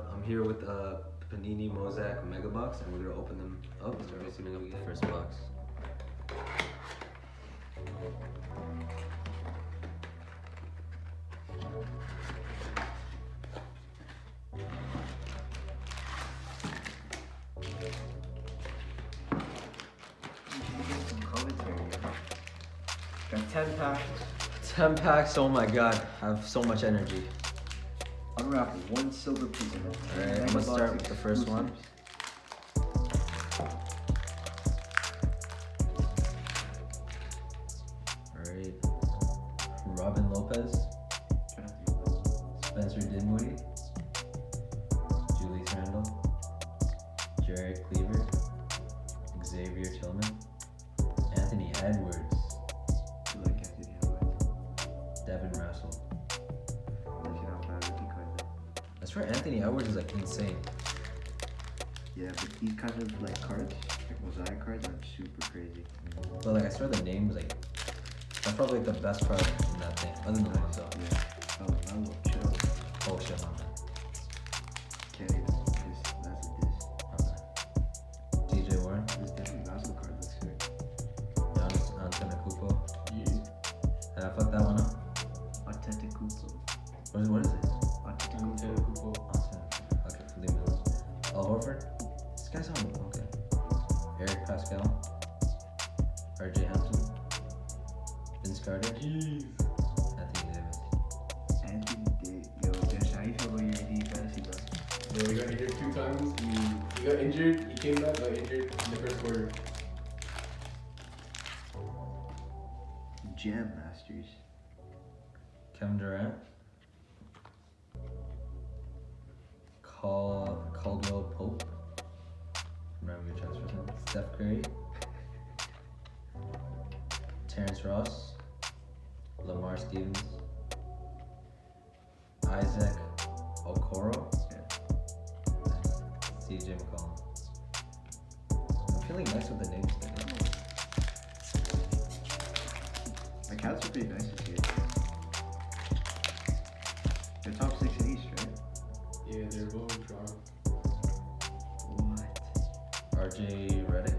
up? I'm here with Panini Mosaic Mega Box, and we're gonna open them up. So we're gonna get the first box. Got 10 packs. 10 packs. Oh my god, I have so much energy. Unwrap one silver piece of it. Alright, I'm gonna start with the first one. Alright. Robin Lopez. Spencer Dinwiddie. Julius Randle. Jared Cleaver. Xavier Tillman. Anthony Edwards. You like Anthony Edwards? Devin Russell. I swear Anthony Edwards is like insane. Yeah, but these kind of like cards, like Mosaic cards, are super crazy. But like I swear the name was like, that's probably like the best card in that thing, other than the one though. Yeah. Oh, Melo, chill. Oh shit, my man. Can't even. That's a diss. DJ Warren. This definitely basketball card looks sick. Giannis Antetokounmpo. Yeah. Did I fuck that one up? Antetokounmpo. What is it? Antetokounmpo. Okay, leave me alone. Al Horford. This guy's on. Okay. Eric Pascal. RJ Hampton. Vince Carter. Jeez. Anthony Davis. Anthony Davis. Yo, Josh, how you feel about your AD fantasy, bro? Yeah, we got injured 2 times. He got injured. He came back, got injured in the first quarter. Jam Masters. Kevin Durant. Caldwell Pope. I'm not gonna transfer him. Steph Curry. Terrence Ross. Lamar Stevens. Isaac Okoro. Yeah. CJ McCollum. I'm feeling nice with the names today. My Cavs are pretty nice this year. They're top 6 in East, right? Yeah, they're both Toronto. What? RJ Redick.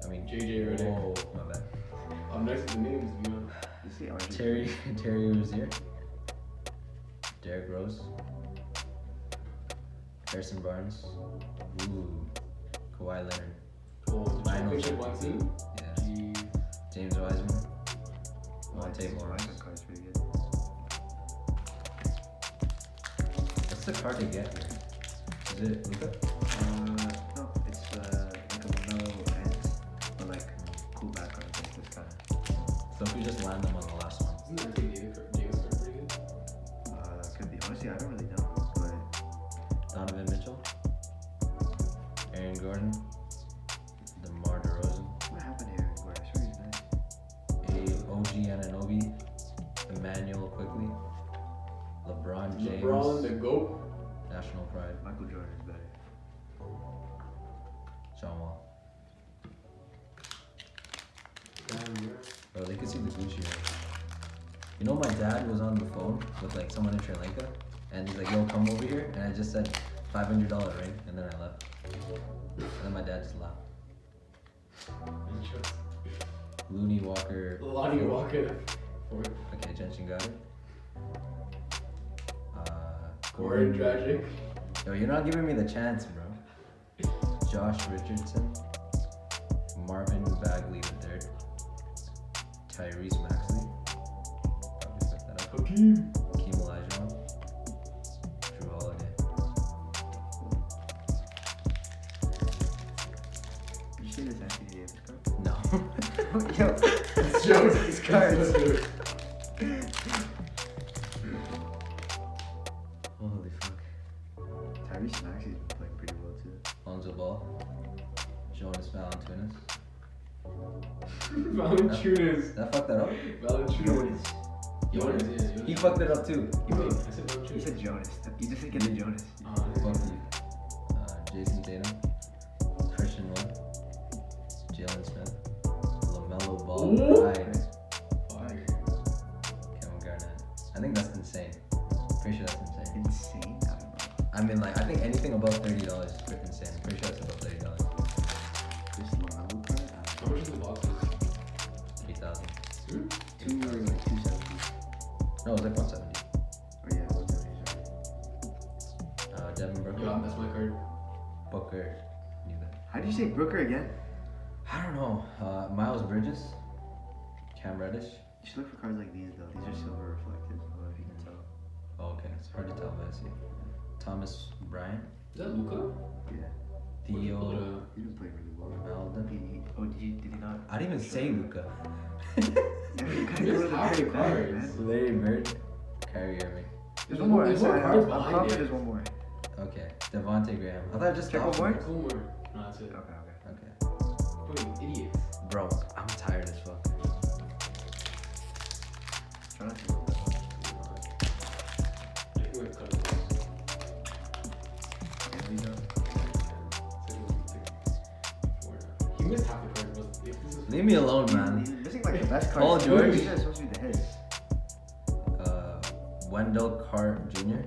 I mean JJ Redick. Oh, my bad. I'm nice with the names, you know. Let's see RJ. Terry Rozier. Derrick Rose. Harrison Barnes. Ooh. Kawhi Leonard. Oh, the Final championship one team? Yeah. Jeez. James Wiseman. Oh, Monte Morris. My card's pretty good. What's the card to get here? Is it Luka? No, it's like a Melo Ant, but like cool background like this kind of. So if we just land them on the last one. Isn't Anthony Davis pretty good? Could be. Honestly, I don't really know, but Donovan Mitchell. Aaron Gordon. DeMar DeRozan. what happened here? I swear he's nice. OG Anunoby. Emmanuel Quickly. LeBron James. LeBron, the GOAT. National Pride. Michael Jordan is better. John Wall. Damn, yeah. Bro, they could see the Gucci ring. You know, my dad was on the phone with like someone in Sri Lanka, and he's like, "Yo, come over here," and I just said $500 ring, and then I left. And then my dad just laughed. Looney Walker. Lonnie Walker. Okay, Genshin got it. Gordon Dragic. Yo, you're not giving me the chance, bro. Josh Richardson. Marvin Bagley III. Tyrese Maxey. Probably picked that up. Hakeem. Hakeem Olajuwon. Drew Holiday. Did you see this Anthony Davis card? No. Yo, It's jokes. these cards. Holy fuck. Tyrese Maxey's been playing pretty well too. Lonzo Ball. Jonas Valanciunas. Valanciunas. Did I fuck that up? Valanciunas. Jonas, yeah. He fucked it up too. I said He Valanciunas. said Jonas. You just didn't get the Jonas. Fuck you. Jason Tatum. Christian Wood. Jalen Smith. LaMelo Ball. Ooh. Right. Fire. Kevin Garnett. I think that's insane. Pretty sure that's insane. Insane. I don't know. I I mean, like, I think anything above $30 is freaking insane. I'm pretty sure it's above $30. This Lamelo card? How much is the boxes? 3,000. Hmm? Two were like 270. No, it was like 170. Oh yeah, 170. Devin Booker. Yeah, that's my card. Booker. Knew that. How do you say Brooker again? I don't know. Miles Bridges. Cam Reddish. You should look for cards like these though. These are silver reflective. I don't know if you can tell. Oh, okay. It's hard to tell, but I see. Thomas Bryant. Is that Luca? Yeah. Theo He didn't play really well. Melden. Oh, did he not? I didn't even say Luca. Yeah, you gotta go to the Half the very back, cards. man. Larry Bird. Kyrie Irving. There's one more. There's more I'm cards behind confident it. there's one more. Okay. Devontae Graham. I thought I just Check stopped. one more? Cool more. No, that's it. Okay. Okay. Fucking idiot. Bro, I'm tired as fuck. Try not to. I think we have to cut it. There we go. He missed half the cards, but if this is Leave me alone, He's man. missing like the best cards. Paul George. These are supposed to be the hits. Wendell Carter Jr.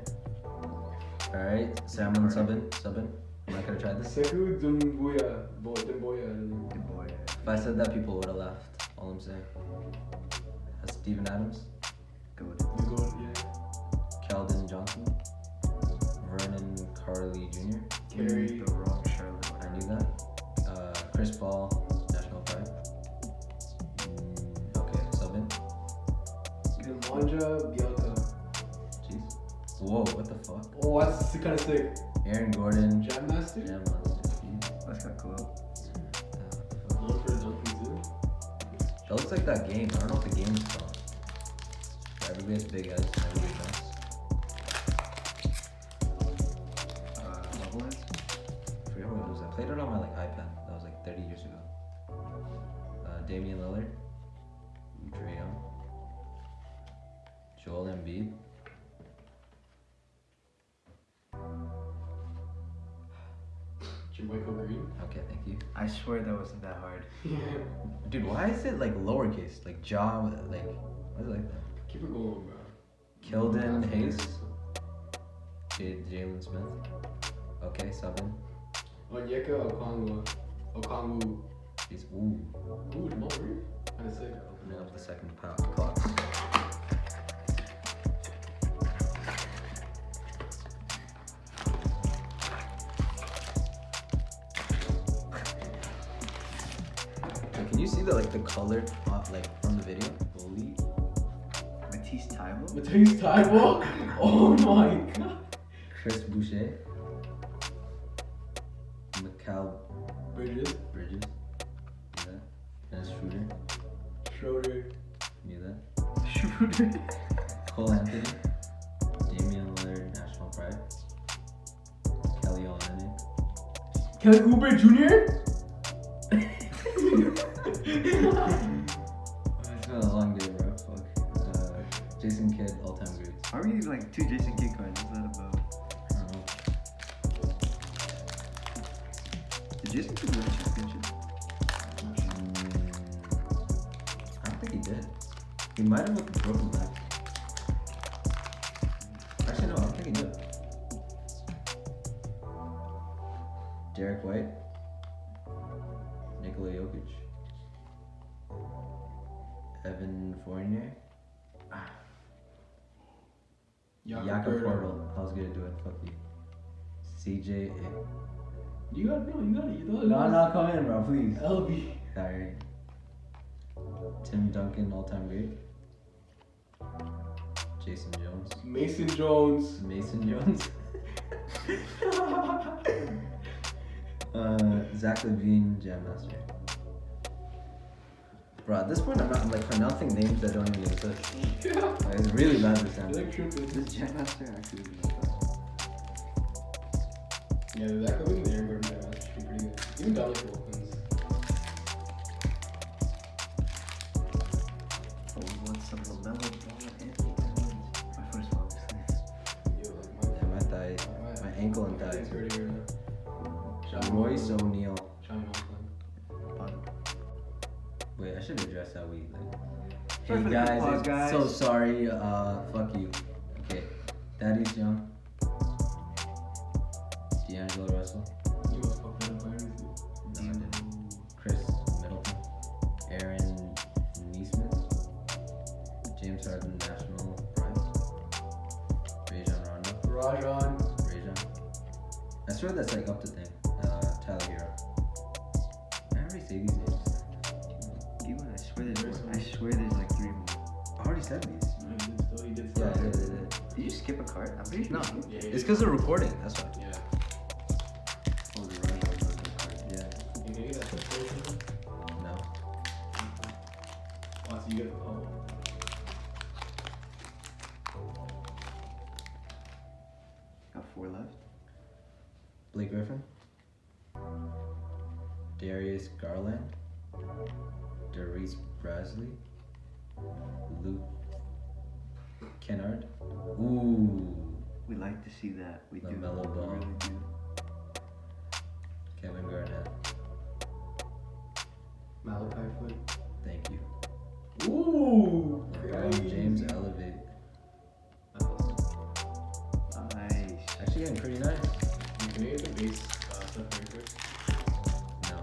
Alright. Salmon Subbin. I'm not gonna try this. Sekou Dumbuya. Dumbuya. Good boy. If I said that, people would have laughed. All I'm saying. That's Steven Adams. Good. You go, yeah. Keldon Johnson. Vernon Carley Jr. Carey. The wrong Charlotte. I knew that. Chris Paul, National Pride. Okay, Subbin. Manja Bianca. Jeez. Whoa, what the fuck? Oh, that's kind of sick. Aaron Gordon. Jam Master. Jam Master. Jeez. That's kind of cool. Known for dunking too. That looks like that game. I don't know what the game is called. Everybody has big heads. Everybody knows. Level is? I forget what it was. I played it on my like iPad. That was like 30 years ago. Damian Lillard. Trae Young. Joel Embiid. Jermichael Green. Okay, thank you. I swear that wasn't that hard. Yeah. Dude, why is it like lowercase? Like jaw, like, why is it like that? Keep it going, bro. Keldon Hayes. Jalen Smith. Okay, Subbin. Onyeka Okongwu. He's, ooh. Ooh, Jamal Murray. Kind of sick. Opening up the second clock. Can you see the color off like from the video? Holy. Matisse Thybulle? Matisse Thybulle. Oh my god. Chris Boucher. Mikal Bridges. Bridges. Knew that. Dennis Schroeder. Knew that. Schroeder. Cole Anthony. Damian Lillard, National Pride. Kelly Olynyk. Kelly Oubre Jr. It's been a long day, bro. Fuck. Jason Kidd, all-time greats. How are you like two Jason Kidd cards? What's that about? I don't know. Did Jason Kidd win a championship? I don't think he did. He might have with the broken back. Actually, no, I don't think he did. Derek White. Nikola Jokic. Evan Fournier. Jakob Portal. I was gonna do it. Fuck you. CJ. You got it. No, come in, bro, please. LB. Kyrie. Tim Duncan, all-time great. Jason Jones. Mason Jones. Mason Jones. Zach LaVine, Jam Master. Bro, at this point I'm like pronouncing names that don't even exist. Yeah. Like, it's really bad this time. You like tripping. This Jam Master actually is Yeah, the Zach LaVine and Aaron Gordon Jam Master should be pretty good. Even Dallas Wilkins. Oh, we want some Lamelo Ball and Anthony Edwards. My first one, obviously. Yo, like Yeah, my thigh, my ankle and my thighs. thight's hurting right now. Royce O'Neal. Shami Mosley. Wait, I should address how we like. Sorry Hey for the guys, pause, it's guys. so sorry. Fuck you. Okay, Daddy's Young. D'Angelo Russell. You must fuck that up by everything. No, I didn't. Chris Middleton. Aaron Neesmith. James Harden National Pride. Rajon Rondo. Rajon. I swear that's like up to thing. Tyler Hero. I already say these names. I swear there's like 3 more. I already said these. He did Yeah, stuff. I did. Did you skip a card? I'm pretty sure. No, you did. Yeah, it's because they're recording. That's why. Yeah. Oh, the Rajon Rondo card. Yeah. You can get that subscription? No. Oh, so you get. Oh. Got 4 left. Blake Griffin. Darius Garland. Darius Brasley. Luke Kennard. Ooh. We like to see that. We do. LaMelo We Ball. really do. Kevin Garnett. Malachi Flynn. Thank you. Ooh! LeBron James elevate. Nice. Actually getting pretty nice. Can you get the base stuff very quick? No.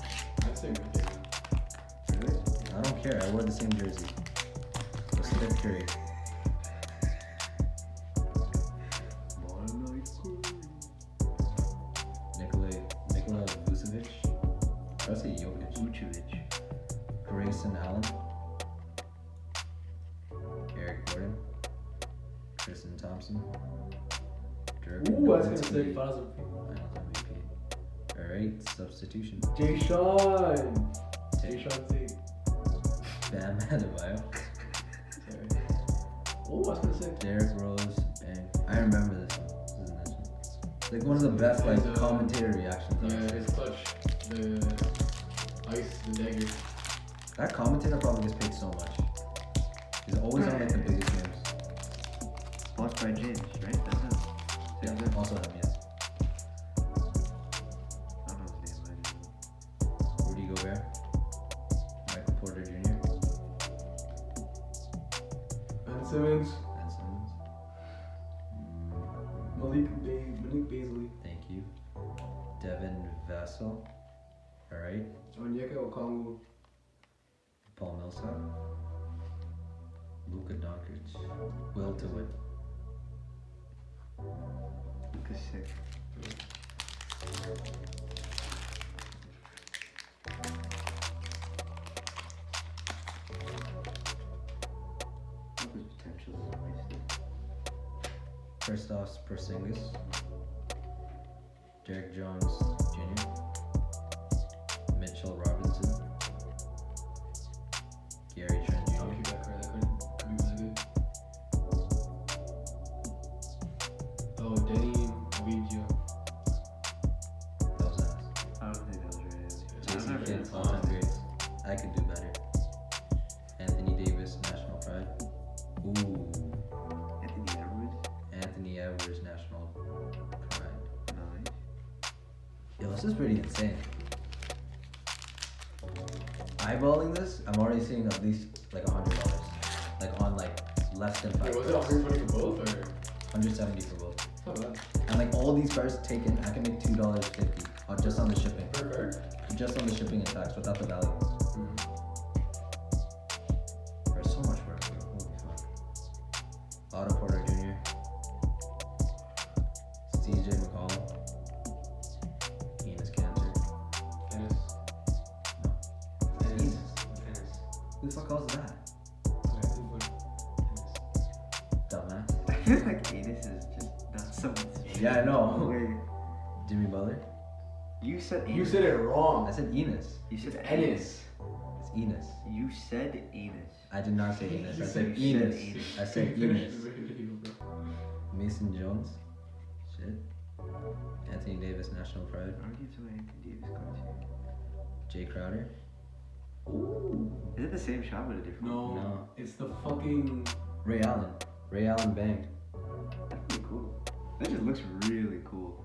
I'd say right there. Really? I don't care. I wore the same jersey. So Steph Curry. Nikola Vucevic. I say Jokic. Vucevic. Grayson Allen. Eric Gordon. Tristan Thompson. Dirk Ooh, I was gonna Nowitzki. say Finals Finals MVP. Alright, substitution. Jay Sean! Take Jay Sean Tate. Bam Adebayo. Sorry. Oh, I was gonna say. Derrick Rose. Bang. I remember this one. This is this one. Like one of the best like His, commentator reactions. I've Yeah, seen. his clutch. The ice, the dagger. That commentator probably gets paid so much. He's always on like the biggest games. Sponsored by James, right? That's him. Yeah, also him, yes. I don't know his name. I didn't know. Rudy Gobert. Michael Porter Jr. Ben Simmons. Ben Simmons. Malik Beasley. Thank you. Devin Vassell. Alright. Onyeka Okongwu. Paul Millsap. Luka Doncic. Will to win. Luka's sick. Luka's potential is wasted. Kristaps Porzingis. Derek Jones Jr. Mitchell Robinson. Gary Trent I'll Jr. keep that card. That could be really good. Oh, Denny Avdija. That was ass. I don't think that was right. JC Kidd, all-time greats. I could do better. Anthony Davis, National Pride. Ooh. Anthony Edwards? Anthony Edwards, National Pride. Nice. Yo, this is pretty insane. Eyeballing this, I'm already seeing at least like $100. Like on like less than 5 Wait, was it cards. 120 for both or? 170 for both. Not bad. And like all these cards taken, I can make $2.50 just on the shipping. Per card? Just on the shipping and tax without the value. There's so much work here. Holy fuck. Otto Porter Jr. CJ McCollum. Enos Cantor. Tennis. No. Tennis. Enos. Tennis. Who the fuck calls that? Okay, I think what? Dumbass. I feel like Enos is just not someone's Yeah, I know. Wait, Jimmy Butler. you said Enos. You said it I wrong. said Enos. You said Ennis. It's Enos. You said Enos. I did not say Enos. I said You said Enos. Enos. I said Finish Enos. the video, bro. Mason Jones. Shit. Anthony Davis, National Pride. I don't get so many Anthony Davis cards here. Jay Crowder. Is it the same shot but a different No, No. it's the fucking. Ray Allen. Ray Allen banged. That's pretty cool. That just looks really cool.